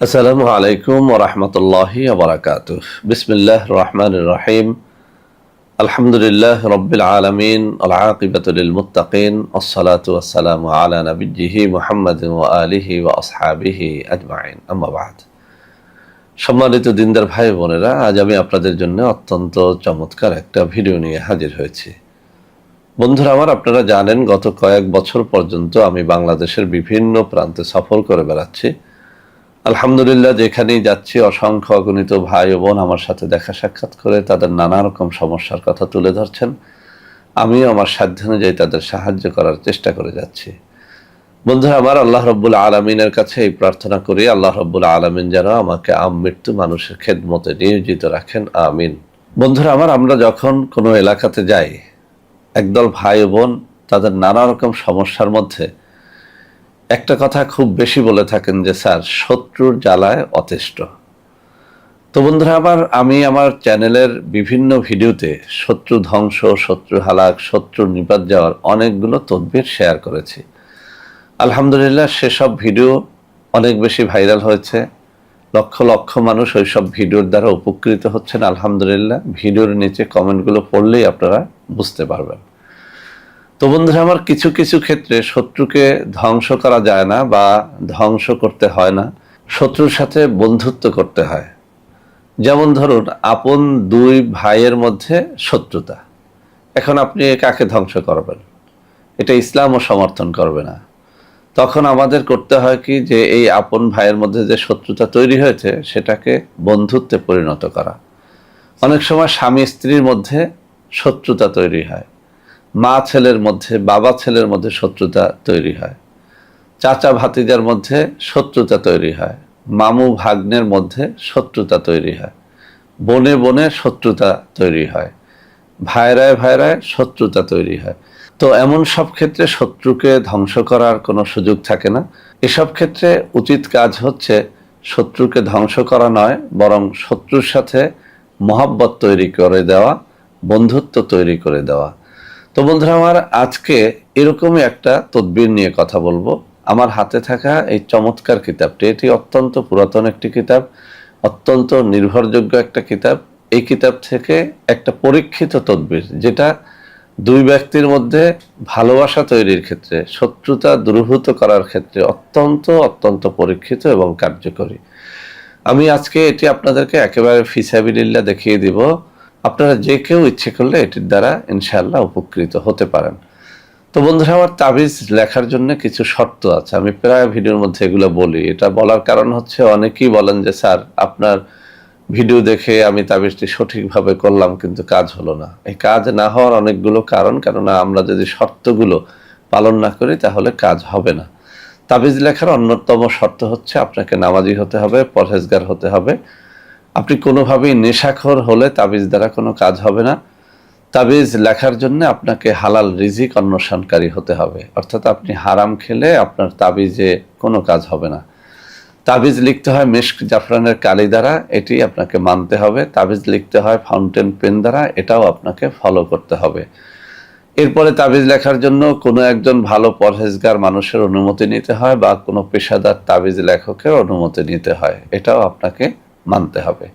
আসসালামু আলাইকুম ওয়া রাহমাতুল্লাহি ওয়া বারাকাতুহু। বিসমিল্লাহির রহমানির রহিম। আলহামদুলিল্লাহ রাব্বিল আলামিন ওয়াল আকিবাতু লিল মুত্তাকিন ওয়াসসালাতু ওয়াসসালামু আলা নাবিয়্যিহি মুহাম্মাদিন ওয়া আলিহি ওয়া আসহাবিহি আজমাইন। আম্মা বা'দ। সম্মানিত দিনদার ভাই বোনেরা, আজ আমি আপনাদের জন্য অত্যন্ত চমৎকার একটা ভিডিও নিয়ে হাজির হয়েছি। বন্ধুরা আমার, আপনারা জানেন গত কয়েক বছর পর্যন্ত আমি বাংলাদেশের বিভিন্ন প্রান্তে সফর করে বেড়াচ্ছি। আলহামদুলিল্লাহ, যেখানেই যাচ্ছি অসংখ্য অগণিত ভাই ও বোন আমার সাথে দেখা সাক্ষাৎ করে তাদের নানা রকম সমস্যার কথা তুলে ধরছেন। আমিও আমার সাধ্যানুযায়ী তাদের সাহায্য করার চেষ্টা করে যাচ্ছি। বন্ধুরা আমার, আল্লাহ রব্বুল আলমিনের কাছে এই প্রার্থনা করি, আল্লাহ রব্বুল আলমিন যেন আমাকে আমৃত্যু মানুষের খেদমতে নিয়োজিত রাখেন, আমিন। বন্ধুরা আমার, আমরা যখন কোনো এলাকাতে যাই, একদল ভাই ও বোন তাদের নানা রকম সমস্যার মধ্যে একটা কথা খুব বেশি বলে থাকেন যে স্যার, শত্রুর জ্বালায় অতিষ্ঠ। তো বন্ধুরা আমি আমার চ্যানেলের বিভিন্ন ভিডিওতে শত্রু ধ্বংস, শত্রু হালাক, শত্রু নিপাত যাওয়ার অনেকগুলো তদবির শেয়ার করেছি। আলহামদুলিল্লাহ, সেসব ভিডিও অনেক বেশি ভাইরাল হয়েছে। লক্ষ লক্ষ মানুষ ওই সব ভিডিওর দ্বারা উপকৃত হচ্ছেন। আলহামদুলিল্লাহ, ভিডিওর নিচে কমেন্টগুলো পড়লেই আপনারা বুঝতে পারবেন। তো বন্ধুরা আমার, কিছু কিছু ক্ষেত্রে শত্রুকে ধ্বংস করা যায় না বা ধ্বংস করতে হয় না, শত্রুর সাথে বন্ধুত্ব করতে হয়। যেমন ধরুন, আপন দুই ভাইয়ের মধ্যে শত্রুতা, এখন আপনি কাকে ধ্বংস করবেন? এটা ইসলামও সমর্থন করবে না। তখন আমাদের করতে হয় কি, যে এই আপন ভাইয়ের মধ্যে যে শত্রুতা তৈরি হয়েছে সেটাকে বন্ধুত্বে পরিণত করা। অনেক সময় স্বামী স্ত্রীর মধ্যে শত্রুতা তৈরি হয়, মা ছেলের মধ্যে, বাবা ছেলের মধ্যে শত্রুতা তৈরি হয়, চাচা ভাতিজার মধ্যে শত্রুতা তৈরি হয়, মামু ভাগ্নের মধ্যে শত্রুতা তৈরি হয়, বনে বনে শত্রুতা তৈরি হয়, ভাইরায় ভাইরায় শত্রুতা তৈরি হয়। তো এমন সব ক্ষেত্রে শত্রুকে ধ্বংস করার কোনো সুযোগ থাকে না। এসব ক্ষেত্রে উচিত কাজ হচ্ছে শত্রুকে ধ্বংস করা নয়, বরং শত্রুর সাথে মহব্বত তৈরি করে দেওয়া, বন্ধুত্ব তৈরি করে দেওয়া। তো বন্ধুরা আমার, আজকে এরকমই একটা তদবির নিয়ে কথা বলবো। আমার হাতে থাকা এই চমৎকার কিতাবটি, এটি অত্যন্ত পুরাতন একটি কিতাব, অত্যন্ত নির্ভরযোগ্য একটা কিতাব। এই কিতাব থেকে একটা পরীক্ষিত তদবির, যেটা দুই ব্যক্তির মধ্যে ভালোবাসা তৈরির ক্ষেত্রে, শত্রুতা দূরীভূত করার ক্ষেত্রে অত্যন্ত অত্যন্ত পরীক্ষিত এবং কার্যকরী। আমি আজকে এটি আপনাদেরকে একেবারে ফিসাবিলিল্লাহ দেখিয়ে দিব। আপনারা যে কেউ ইচ্ছে করলে এটির দ্বারা ইনশাআল্লাহ উপকৃত হতে পারেন। তো বন্ধুরা আমার, তাবিজ লেখার জন্য কিছু শর্ত আছে। আমি প্রায় ভিডিওর মধ্যে এগুলো বলি। এটা বলার কারণ হচ্ছে, অনেকেই বলেন যে স্যার, আপনার ভিডিও দেখে আমি তাবিজটি সঠিকভাবে করলাম কিন্তু কাজ হলো না। এই কাজ না হওয়ার অনেকগুলো কারণ, কেননা আমরা যদি শর্তগুলো পালন না করি তাহলে কাজ হবে না। তাবিজ লেখার অন্যতম শর্ত হচ্ছে আপনাকে নামাজি হতে হবে, পরহেজগার হতে হবে। আপনি কোনোভাবেই নেশাখোর হলে তাবিজ দ্বারা কোনো কাজ হবে না। তাবিজ লেখার জন্য আপনাকে হালাল রিজিক অন্বেষণকারী হতে হবে, অর্থাৎ আপনি হারাম খেলে আপনার তাবিজে কোনো কাজ হবে না। তাবিজ লিখতে হয় মেশক জাফরানের কালি দ্বারা, এটি আপনাকে মানতে হবে। তাবিজ লিখতে হয় ফাউন্টেন পেন দ্বারা, এটাও আপনাকে ফলো করতে হবে। এরপরে তাবিজ লেখার জন্য কোনো একজন ভালো পরহেজগার মানুষের অনুমতি নিতে হয়, বা কোনো পেশাদার তাবিজ লেখকের অনুমতি নিতে হয়, এটাও আপনাকে মানতে হবে।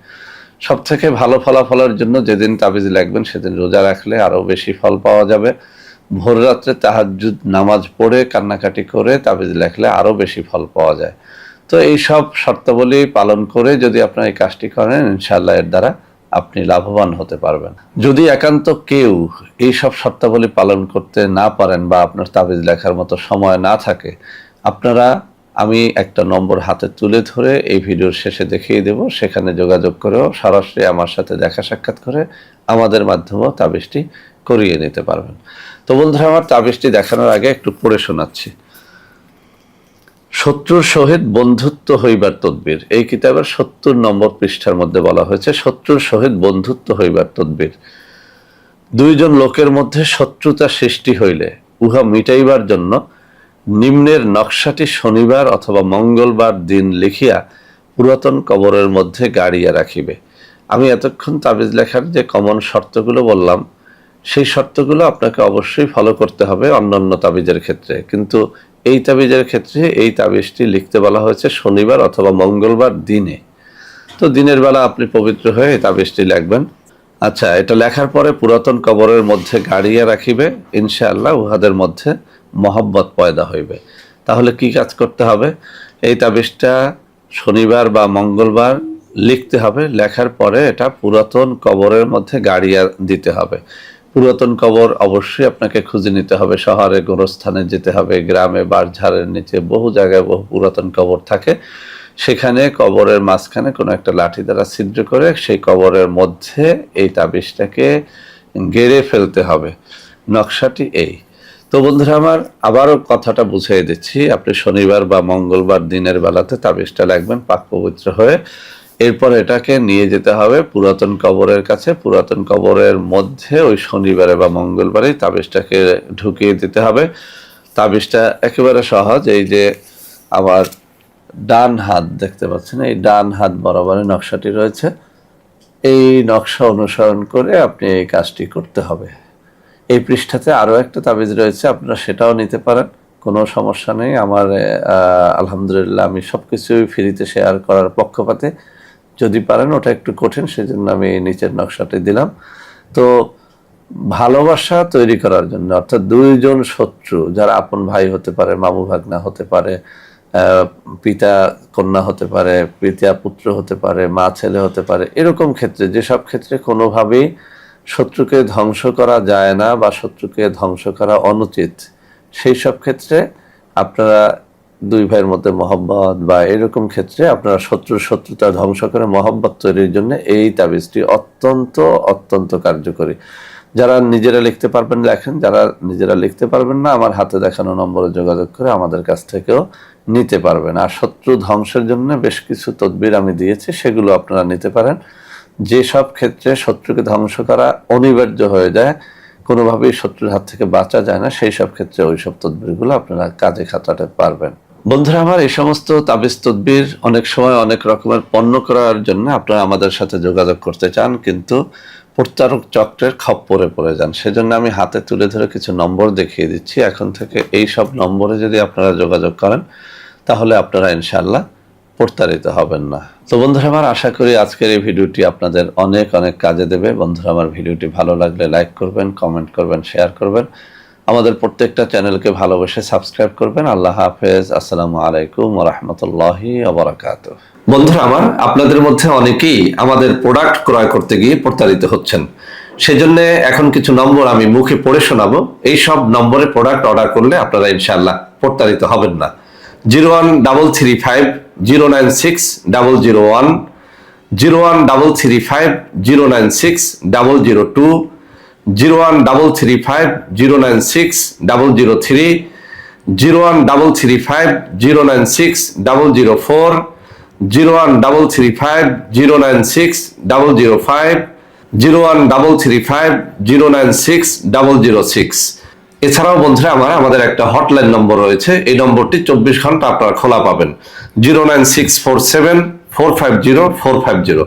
সব থেকে ভালো ফলাফলের জন্য যেদিন তাবিজ লিখবেন সেদিন রোজা রাখলে আরও বেশি ফল পাওয়া যাবে। ভোর রাত্রে তাহাজ্জুদ নামাজ পড়ে কান্নাকাটি করে তাবিজ লেখলে আরও বেশি ফল পাওয়া যায়। তো এই সব শর্তাবলী পালন করে যদি আপনারা এই কাজটি করেন, ইনশাআল্লাহ এর দ্বারা আপনি লাভবান হতে পারবেন। যদি একান্ত কেউ এই সব শর্তাবলী পালন করতে না পারেন, বা আপনার তাবিজ লেখার মতো সময় না থাকে, আপনারা, আমি একটা নম্বর হাতে তুলে ধরে এই ভিডিওর শেষে দেখিয়ে দেব, সেখানে যোগাযোগ করেও সরাসরি আমার সাথে দেখা সাক্ষাৎ করে আমাদের মাধ্যমেও তাবিজটি করিয়ে নিতে পারবেন। তো বন্ধুরা আমার, তাবিজটি দেখানোর আগে একটু পড়ে শোনাচ্ছি। শত্রুর সহিত বন্ধুত্ব হইবার তদবির, এই কিতাবের ৭০ নম্বর পৃষ্ঠার মধ্যে বলা হয়েছে শত্রুর সহিত বন্ধুত্ব হইবার তদবির। দুইজন লোকের মধ্যে শত্রুতা সৃষ্টি হইলে উহা মিটাইবার জন্য নিম্নের নকশাটি শনিবার অথবা মঙ্গলবার দিন লিখিয়া পুরাতন কবরের মধ্যে গাড়িয়া রাখিবে। আমি এতক্ষণ তাবিজ লেখার যে কমন শর্তগুলো বললাম, সেই শর্তগুলো আপনাকে অবশ্যই ফলো করতে হবে অন্যান্য তাবিজের ক্ষেত্রে, কিন্তু এই তাবিজের ক্ষেত্রে এই তাবিজটি লিখতে বলা হয়েছে শনিবার অথবা মঙ্গলবার দিনে। তো দিনের বেলা আপনি পবিত্র হয়ে এই তাবিজটি লিখবেন। আচ্ছা, এটা লেখার পরে পুরাতন কবরের মধ্যে গাড়িয়ে রাখিবে, ইনশাআল্লাহ উহাদের মধ্যে মহব্বত পয়দা হইবে। তাহলে কি কাজ করতে হবে? এই তাবিজটা শনিবার বা মঙ্গলবার লিখতে হবে। লেখার পরে এটা পুরাতন কবরের মধ্যে গাড়িয়ে দিতে হবে। পুরাতন কবর অবশ্যই আপনাকে খুঁজে নিতে হবে, শহরে গোরস্থানে যেতে হবে, গ্রামে বাঁশঝাড়ের নিচে বহু জায়গায় বহু পুরাতন কবর থাকে। সেখানে কবরের মাঝখানে কোনো একটা লাঠি দ্বারা ছিদ্র করে সেই কবরের মধ্যে এই তাবিজটাকে গেড়ে ফেলতে হবে। নকশাটি এই। তো বন্ধুরা আমার, আবারও কথাটা বুঝিয়ে দিচ্ছি। আপনি শনিবার বা মঙ্গলবার দিনের বেলাতে তাবিজটা লাগবেন পাক পবিত্র হয়ে। এরপর এটাকে নিয়ে যেতে হবে পুরাতন কবরের কাছে। পুরাতন কবরের মধ্যে ওই শনিবারে বা মঙ্গলবারে তাবিজটাকে ঢুকিয়ে দিতে হবে। তাবিজটা একেবারে সহজ। এই যে আমার ডান হাত দেখতে পাচ্ছেন, এই ডান হাত বরাবর নকশাটি রয়েছে। এই নকশা অনুসরণ করে আপনি এই কাজটি করতে হবে। এই পৃষ্ঠাতে আরও একটা তাবিজ রয়েছে, আপনারা সেটাও নিতে পারেন, কোনো সমস্যা নেই। আমার আলহামদুলিল্লাহ আমি সব কিছুই ফ্রিতে শেয়ার করার পক্ষপাতে। যদি পারেন, ওটা একটু কঠিন, সেজন্য আমি নিচের নকশাটি দিলাম। তো ভালোবাসা তৈরি করার জন্য, অর্থাৎ দুইজন শত্রু, যারা আপন ভাই হতে পারে, মামু ভাগনা হতে পারে, পিতা কন্যা হতে পারে, পিতা পুত্র হতে পারে, মা ছেলে হতে পারে, এরকম ক্ষেত্রে, যেসব ক্ষেত্রে কোনোভাবেই শত্রুকে ধ্বংস করা যায় না বা শত্রুকে ধ্বংস করা অনুচিত, সেই সব ক্ষেত্রে আপনারা দুই ভাইয়ের মধ্যে মহব্বত বা এরকম ক্ষেত্রে আপনারা শত্রুতা ধ্বংস করে মহব্বত তৈরির জন্য এই তাবিজটি অত্যন্ত অত্যন্ত কার্যকরী। যারা নিজেরা লিখতে পারবেন লেখেন, যারা নিজেরা লিখতে পারবেন না, আমার হাতে দেখানো নম্বরে যোগাযোগ করে আমাদের কাছ থেকেও নিতে পারবেন। আর শত্রু ধ্বংসের জন্য বেশ কিছু তদবির আমি দিয়েছি, সেগুলো আপনারা নিতে পারেন। যেসব ক্ষেত্রে শত্রুকে ধ্বংস করা অনিবার্য হয়ে যায়, কোনোভাবেই শত্রুর হাত থেকে বাঁচা যায় না, সেই সব ক্ষেত্রে ওই সব তদবিরগুলো আপনারা কাজে খাটাতে পারবেন। বন্ধুরা আমার, এই সমস্ত তাবিজ তদবির অনেক সময় অনেক রকমের পণ্য করার জন্য আপনারা আমাদের সাথে যোগাযোগ করতে চান, কিন্তু প্রতারক চক্রের খপ্পরে পড়ে যান। সেজন্য আমি হাতে তুলে ধরে কিছু নম্বর দেখিয়ে দিচ্ছি। এখন থেকে এই সব নম্বরে যদি আপনারা যোগাযোগ করেন, তাহলে আপনারা ইনশাআল্লাহ প্রতারিত হবেন না। তো বন্ধুরা আমার, আশা করি আজকের এই ভিডিওটি আপনাদের অনেক অনেক কাজে দেবে। বন্ধুরা আমার, ভিডিওটি ভালো লাগলে লাইক করবেন, কমেন্ট করবেন, শেয়ার করবেন। আমাদের প্রত্যেকটা চ্যানেলকে ভালোবেসে সাবস্ক্রাইব করবেন। আল্লাহ হাফেজ। আসসালামু আলাইকুম ওয়া রাহমাতুল্লাহি ওয়া বারাকাতুহু। বন্ধুরা আমার, আপনাদের মধ্যে অনেকেই আমাদের প্রোডাক্ট ক্রয় করতে গিয়ে প্রতারিত হচ্ছেন। সেজন্য এখন কিছু নম্বর আমি মুখে পড়ে শোনাবো। এই সব নম্বরে প্রোডাক্ট অর্ডার করলে আপনারা ইনশাআল্লাহ প্রতারিত হবেন না। 01335096 001, 01335096 002, 0135096 003, 0135096 004, 0135096 0135096 এছাড়াও বন্ধুরা আমার, আমাদের একটা হটলাইন নম্বর রয়েছে। এই নম্বরটি 24 ঘন্টা আপনারা খোলা পাবেন, 09647450450।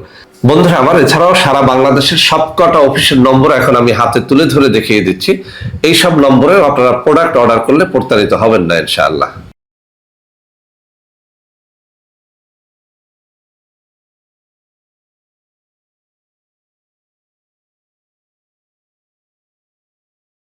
বন্ধুরা আমার, এছাড়াও সারা বাংলাদেশের সবকটা অফিসের নম্বর এখন আমি হাতে তুলে ধরে দেখিয়ে দিচ্ছি। এই সব নম্বরে আপনারা প্রোডাক্ট অর্ডার করলে প্রতারিত হবেন না ইনশাআল্লাহ।